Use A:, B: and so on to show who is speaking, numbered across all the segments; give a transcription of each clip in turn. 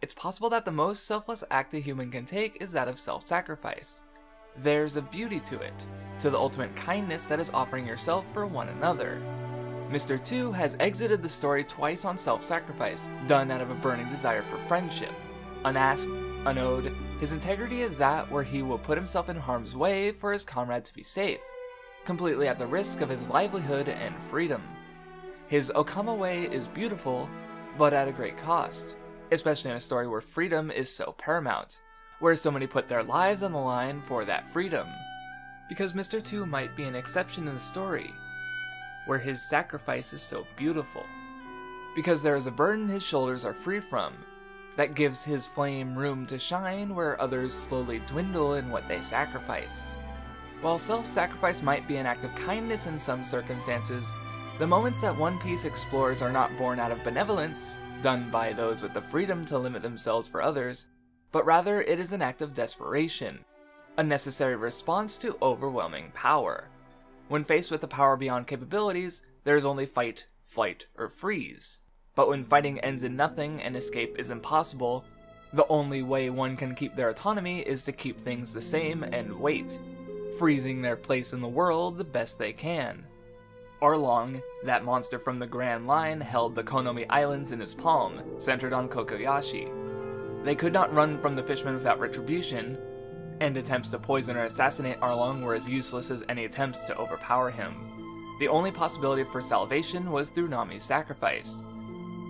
A: it's possible that the most selfless act a human can take is that of self-sacrifice. There's a beauty to it, to the ultimate kindness that is offering yourself for one another. Mr. 2 has exited the story twice on self-sacrifice, done out of a burning desire for friendship. Unasked, unowed, his integrity is that where he will put himself in harm's way for his comrade to be safe, completely at the risk of his livelihood and freedom. His Okama way is beautiful, but at a great cost, especially in a story where freedom is so paramount, where so many put their lives on the line for that freedom. Because Mr. 2 might be an exception in the story, where his sacrifice is so beautiful. Because there is a burden his shoulders are free from, that gives his flame room to shine where others slowly dwindle in what they sacrifice. While self-sacrifice might be an act of kindness in some circumstances, the moments that One Piece explores are not born out of benevolence, done by those with the freedom to limit themselves for others, but rather it is an act of desperation, a necessary response to overwhelming power. When faced with a power beyond capabilities, there is only fight, flight, or freeze. But when fighting ends in nothing and escape is impossible, the only way one can keep their autonomy is to keep things the same and wait, freezing their place in the world the best they can. Arlong, that monster from the Grand Line, held the Konomi Islands in his palm, centered on Kokoyashi. They could not run from the fishmen without retribution, and attempts to poison or assassinate Arlong were as useless as any attempts to overpower him. The only possibility for salvation was through Nami's sacrifice.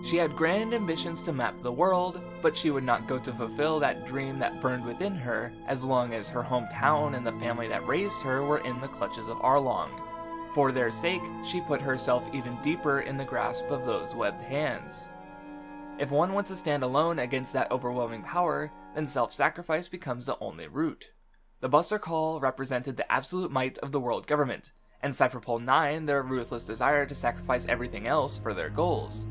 A: She had grand ambitions to map the world, but she would not go to fulfill that dream that burned within her as long as her hometown and the family that raised her were in the clutches of Arlong. For their sake, she put herself even deeper in the grasp of those webbed hands. If one wants to stand alone against that overwhelming power, then self-sacrifice becomes the only route. The Buster Call represented the absolute might of the world government, and Cypherpole 9 their ruthless desire to sacrifice everything else for their goals.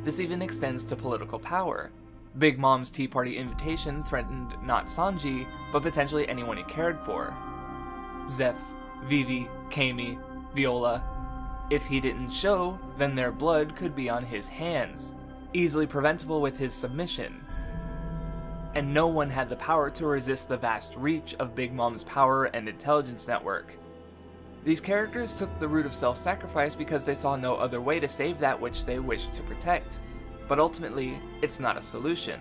A: This even extends to political power. Big Mom's Tea Party invitation threatened not Sanji, but potentially anyone he cared for. Zeph, Vivi, Kami, Viola. If he didn't show, then their blood could be on his hands, easily preventable with his submission. And no one had the power to resist the vast reach of Big Mom's power and intelligence network. These characters took the route of self-sacrifice because they saw no other way to save that which they wished to protect. But ultimately, it's not a solution.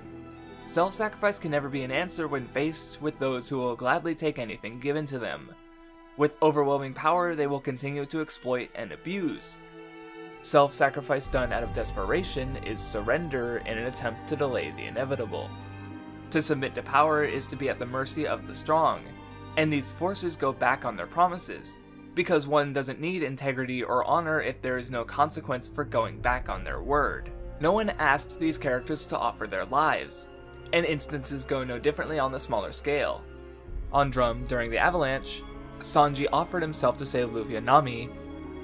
A: Self-sacrifice can never be an answer when faced with those who will gladly take anything given to them. With overwhelming power, they will continue to exploit and abuse. Self-sacrifice done out of desperation is surrender in an attempt to delay the inevitable. To submit to power is to be at the mercy of the strong, and these forces go back on their promises, because one doesn't need integrity or honor if there is no consequence for going back on their word. No one asked these characters to offer their lives, and instances go no differently on the smaller scale. On Drum, during the avalanche, Sanji offered himself to save Luffy and Nami,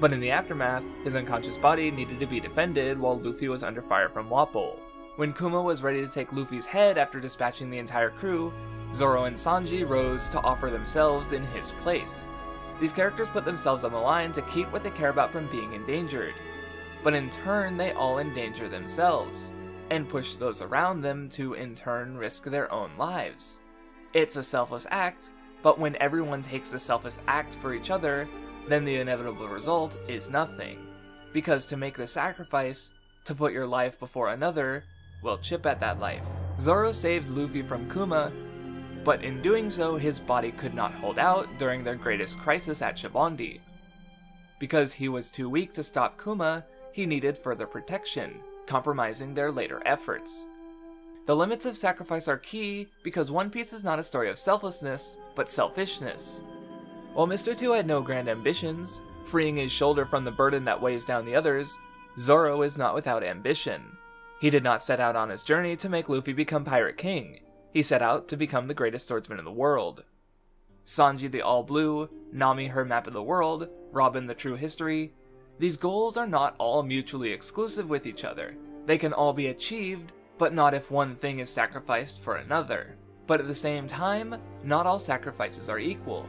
A: but in the aftermath, his unconscious body needed to be defended while Luffy was under fire from Wapol. When Kuma was ready to take Luffy's head after dispatching the entire crew, Zoro and Sanji rose to offer themselves in his place. These characters put themselves on the line to keep what they care about from being endangered, but in turn they all endanger themselves, and push those around them to in turn risk their own lives. It's a selfless act, but when everyone takes a selfless act for each other, then the inevitable result is nothing, because to make the sacrifice, to put your life before another, will chip at that life. Zoro saved Luffy from Kuma, but in doing so his body could not hold out during their greatest crisis at Shibondi. Because he was too weak to stop Kuma, he needed further protection, compromising their later efforts. The limits of sacrifice are key because One Piece is not a story of selflessness, but selfishness. While Mr. 2 had no grand ambitions, freeing his shoulder from the burden that weighs down the others, Zoro is not without ambition. He did not set out on his journey to make Luffy become Pirate King. He set out to become the greatest swordsman in the world. Sanji the All Blue, Nami her map of the world, Robin the true history. These goals are not all mutually exclusive with each other. They can all be achieved, but not if one thing is sacrificed for another. But at the same time, not all sacrifices are equal.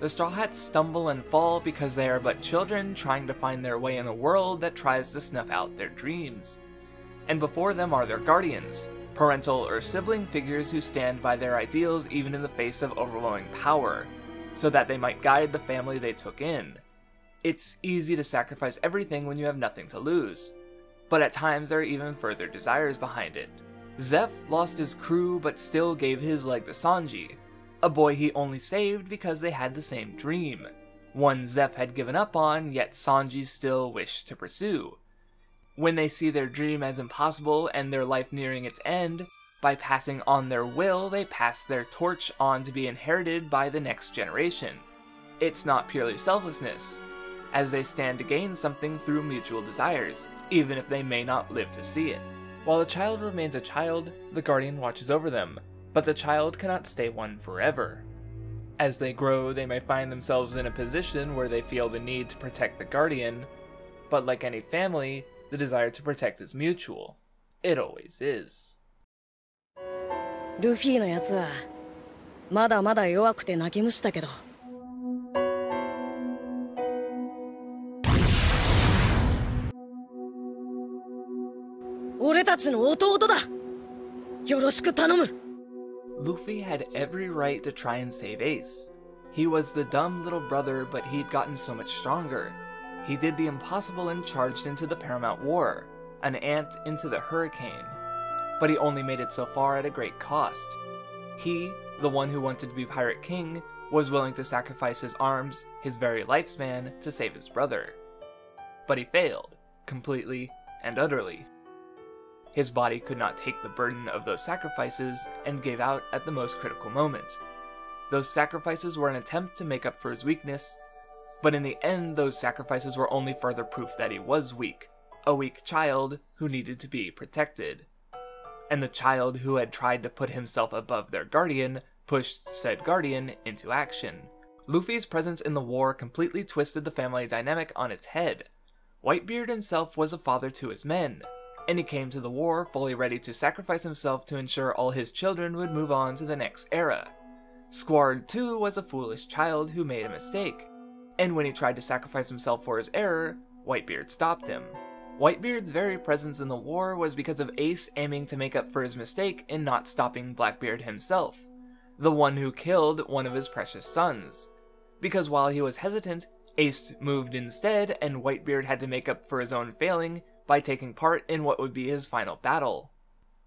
A: The Straw Hats stumble and fall because they are but children trying to find their way in a world that tries to snuff out their dreams. And before them are their guardians, parental or sibling figures who stand by their ideals even in the face of overwhelming power, so that they might guide the family they took in. It's easy to sacrifice everything when you have nothing to lose, but at times there are even further desires behind it. Zeff lost his crew but still gave his leg to Sanji, a boy he only saved because they had the same dream, one Zeff had given up on, yet Sanji still wished to pursue. When they see their dream as impossible and their life nearing its end, by passing on their will, they pass their torch on to be inherited by the next generation. It's not purely selflessness, as they stand to gain something through mutual desires, even if they may not live to see it. While the child remains a child, the guardian watches over them, but the child cannot stay one forever. As they grow, they may find themselves in a position where they feel the need to protect the guardian, but like any family, the desire to protect is mutual. It always is.
B: ルフィのやつはまだまだ弱くて泣き虫だけど、俺たちの弟だ。よろしく頼む。
A: Luffy had every right to try and save Ace. He was the dumb little brother, but he'd gotten so much stronger. He did the impossible and charged into the Paramount War, an ant into the hurricane. But he only made it so far at a great cost. He, the one who wanted to be Pirate King, was willing to sacrifice his arms, his very lifespan, to save his brother. But he failed, completely and utterly. His body could not take the burden of those sacrifices and gave out at the most critical moment. Those sacrifices were an attempt to make up for his weakness, but in the end those sacrifices were only further proof that he was weak, a weak child who needed to be protected. And the child who had tried to put himself above their guardian pushed said guardian into action. Luffy's presence in the war completely twisted the family dynamic on its head. Whitebeard himself was a father to his men, and he came to the war fully ready to sacrifice himself to ensure all his children would move on to the next era. Squard too was a foolish child who made a mistake, and when he tried to sacrifice himself for his error, Whitebeard stopped him. Whitebeard's very presence in the war was because of Ace aiming to make up for his mistake in not stopping Blackbeard himself, the one who killed one of his precious sons. Because while he was hesitant, Ace moved instead, and Whitebeard had to make up for his own failing by taking part in what would be his final battle.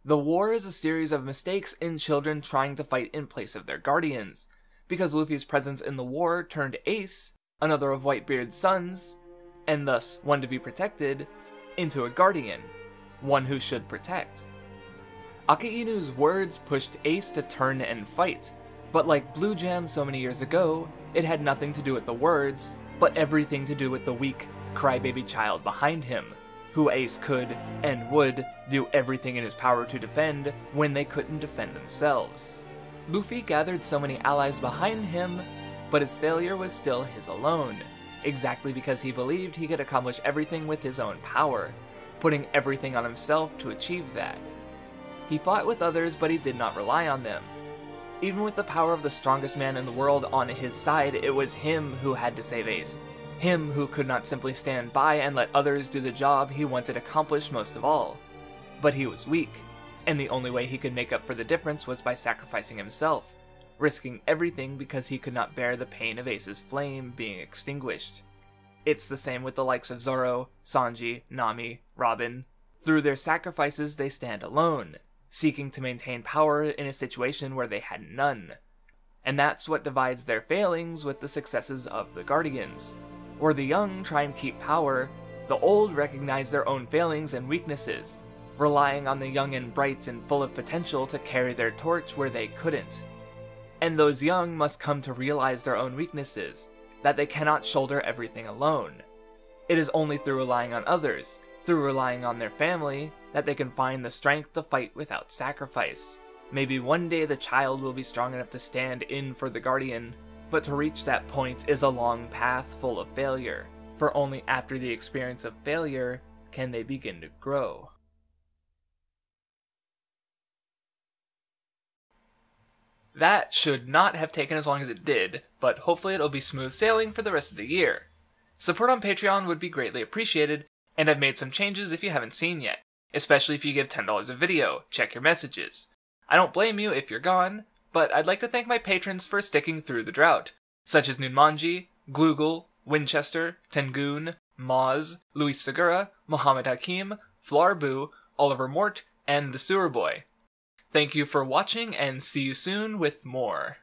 A: The war is a series of mistakes in children trying to fight in place of their guardians, because Luffy's presence in the war turned Ace, another of Whitebeard's sons, and thus one to be protected, into a guardian, one who should protect. Akainu's words pushed Ace to turn and fight, but like Blue Jam so many years ago, it had nothing to do with the words, but everything to do with the weak, crybaby child behind him, who Ace could, and would, do everything in his power to defend when they couldn't defend themselves. Luffy gathered so many allies behind him, but his failure was still his alone, exactly because he believed he could accomplish everything with his own power, putting everything on himself to achieve that. He fought with others, but he did not rely on them. Even with the power of the strongest man in the world on his side, it was him who had to save Ace. Him who could not simply stand by and let others do the job he wanted accomplished most of all. But he was weak, and the only way he could make up for the difference was by sacrificing himself, risking everything because he could not bear the pain of Ace's flame being extinguished. It's the same with the likes of Zoro, Sanji, Nami, Robin. Through their sacrifices they stand alone, seeking to maintain power in a situation where they had none. And that's what divides their failings with the successes of the Guardians. Where the young try and keep power, the old recognize their own failings and weaknesses, relying on the young and bright and full of potential to carry their torch where they couldn't. And those young must come to realize their own weaknesses, that they cannot shoulder everything alone. It is only through relying on others, through relying on their family, that they can find the strength to fight without sacrifice. Maybe one day the child will be strong enough to stand in for the Guardian, but to reach that point is a long path full of failure, for only after the experience of failure can they begin to grow. That should not have taken as long as it did, but hopefully it'll be smooth sailing for the rest of the year. Support on Patreon would be greatly appreciated, and I've made some changes if you haven't seen yet. especially if you give $10 a video. Check your messages. I don't blame you if you're gone, but I'd like to thank my patrons for sticking through the drought, such as Nunmanji, Gloogle, Winchester, Tengoon, Moz, Luis Segura, Mohammed Hakim, Flarbu, Oliver Mort, and the Sewer Boy. Thank you for watching, and see you soon with more.